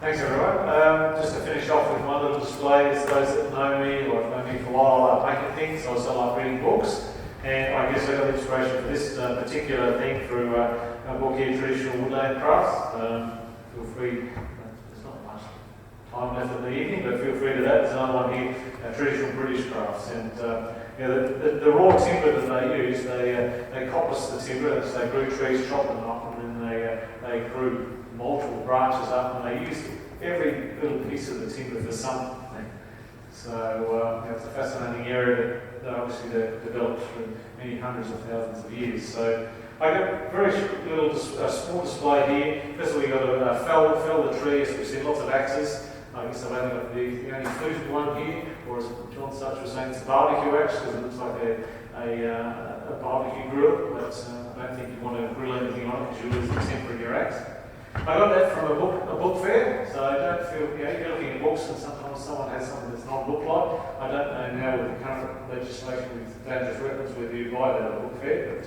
Thanks everyone. Just to finish off with my little display, it's those that know me or have known me for a while, I like making things, I also like reading books, and I guess I got inspiration for this particular thing through a book here, Traditional Woodland Crafts. Feel free, there's not much time left in the evening, but feel free to that. There's another one here, Traditional British Crafts, and the raw timber that they use, they coppice the timber, so they grew trees, chop them up, and then they grew multiple branches up, and they used every little piece of the timber for something. So it's a fascinating area that obviously they've developed through many hundreds of thousands of years. So I got a very little small display here. First of all, you've got to fell the tree, as we've seen lots of axes. I guess I've only got the only fluted one here, or as John Such was saying, it's a barbecue axe, because it looks like a barbecue grill, but I don't think you want to grill anything on it because you'll lose the temper in your axe. I got that from a book fair, so I don't feel, you're looking at books and sometimes someone has something that's not book-like. I don't know now with the current legislation with dangerous weapons whether you buy that at a book fair,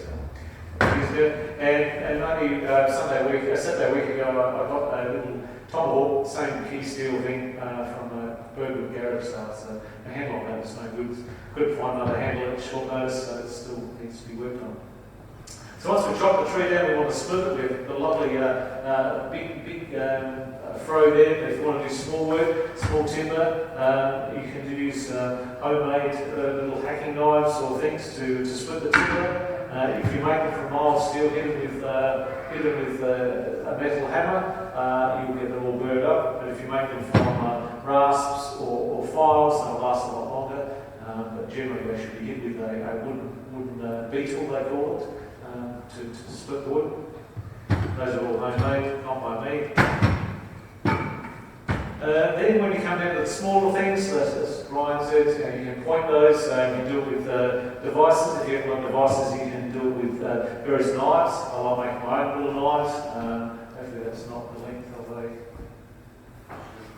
but used it. And only Saturday week ago, I got a little tomahawk, same key steel thing from a Birdwood garage sale, so a handle on that was no good. Couldn't find another handle at short notice, so it still needs to be worked on. So once we chop the tree down, we want to split it with the lovely big fro there. If you want to do small work, small timber, you can use homemade little hacking knives or things to split the timber. If you make them from mild steel, hit them with a metal hammer, you'll get them all burnt up. But if you make them from rasps or files, they'll last a lot longer. But generally they should be hit with a wooden beetle, they call it. To split the wood. Those are all homemade, not by me. Then when you come down to the smaller things, as Ryan said, you can point those, you can do it with devices. If you haven't got devices, you can do it with various knives. I like making my own little knives. Hopefully that's not the length of a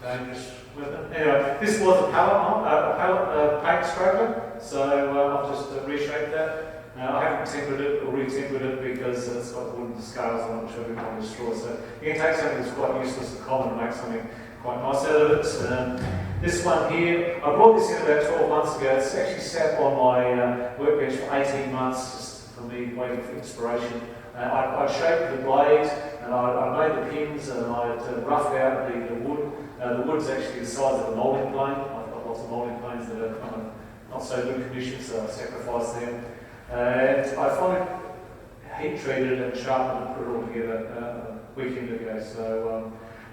dangerous weapon. Anyway, this was a pallet paint scraper, so I've just reshaped that. I haven't tempered it or re-tempered it because it's got wooden scales on it which I didn't want to destroy. So you can take something that's quite useless and common and make something quite nice out of it. This one here, I brought this in about 12 months ago. It's actually sat on my workbench for 18 months just for me waiting for inspiration. I shaped the blade and I made the pins and I roughed out the wood. The wood's actually the size of a moulding plane. I've got lots of moulding planes that are kind of not so good condition, so I sacrificed them. And I finally heat treated and sharpened and put it all together a weekend ago. So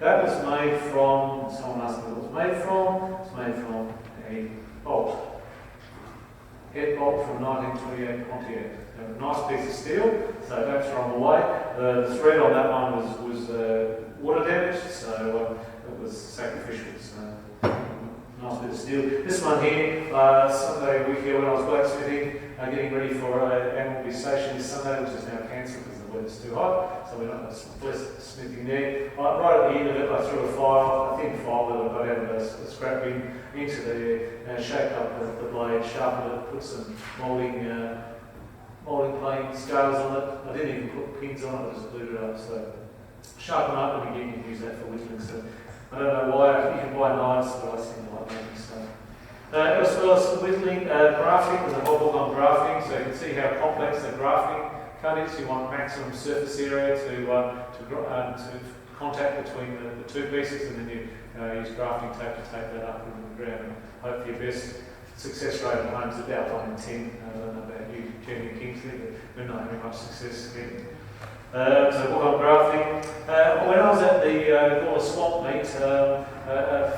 that was made from, someone asked me what it was made from. It's made from a bolt. Head bolt from 1928 Pontiac. A nice piece of steel, so don't throw them away. The thread on that one was water damaged, so it was sacrificial. So nice bit of steel. This one here, Sunday week here when I was blacksmithing, getting ready for annual visitation this Sunday, which is now cancelled because the weather's too hot, so we're not smithing there. Right at the end of it, I threw a file, a thin file that I got out of a scrap bin into there, shaped up the blade, sharpened it, put some moulding plane scales on it. I didn't even put pins on it, I just glued it up. So sharpen up, and again you can use that for whittling. So I don't know why, you can buy knives, but I seem to like making stuff. As well as whittling, grafting, there's a whole book on grafting, so you can see how complex the grafting cut is. You want maximum surface area to contact between the two pieces, and then you use grafting tape to tape that up in the ground. And hope your best success rate at home is about 1 in 10. I don't know about you, Jenny and Kingsley, but we're not having much success again. So book on grafting. When I was at the swamp meet a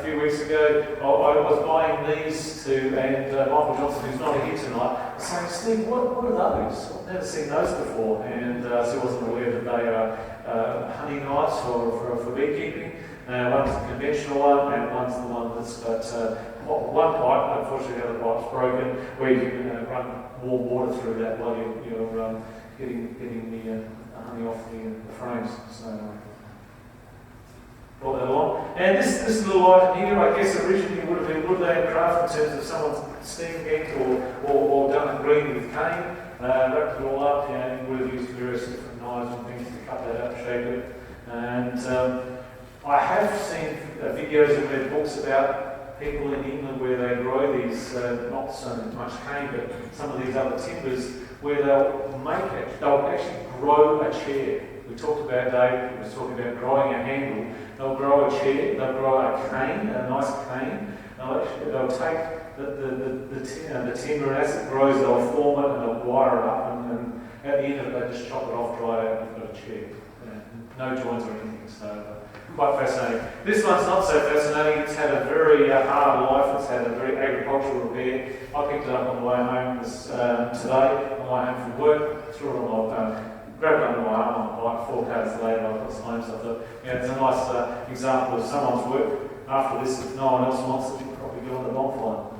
few weeks ago, I was buying these and Michael Johnson, who's not here tonight, was saying, Steve, what are those? I've never seen those before. And so I wasn't aware that they are hunting knives for beekeeping. One's the conventional one, and one's the one that's got one pipe, unfortunately the other pipe's broken, where you can run warm water through that while you're getting the honey off the frames. So brought that along. And this little item here, I guess originally would have been woodland craft in terms of someone's steam bent or done in green with cane. Wrapped it all up, you would have used various different knives and things to cut that up, shape it. And I have seen videos and read books about people in England where they grow these, not so much cane, but some of these other timbers, where they'll actually grow a chair. We talked about, Dave was talking about growing a handle. They'll grow a chair, they'll grow a cane, a nice cane. They'll take the timber, and as it grows, they'll form it and they'll wire it up, and at the end of it, they just chop it off, dry it out, and you've got a chair. No joints or anything, so quite fascinating. This one's not so fascinating. It's had a very hard life. It's had a very agricultural repair. I picked it up on the way home today, on the way home from work, threw it on my grabbed it under my arm on the bike. 4 days later, I've got some home stuff. It's a nice example of someone's work. After this, if no one else wants it, you can probably go on the bonfire.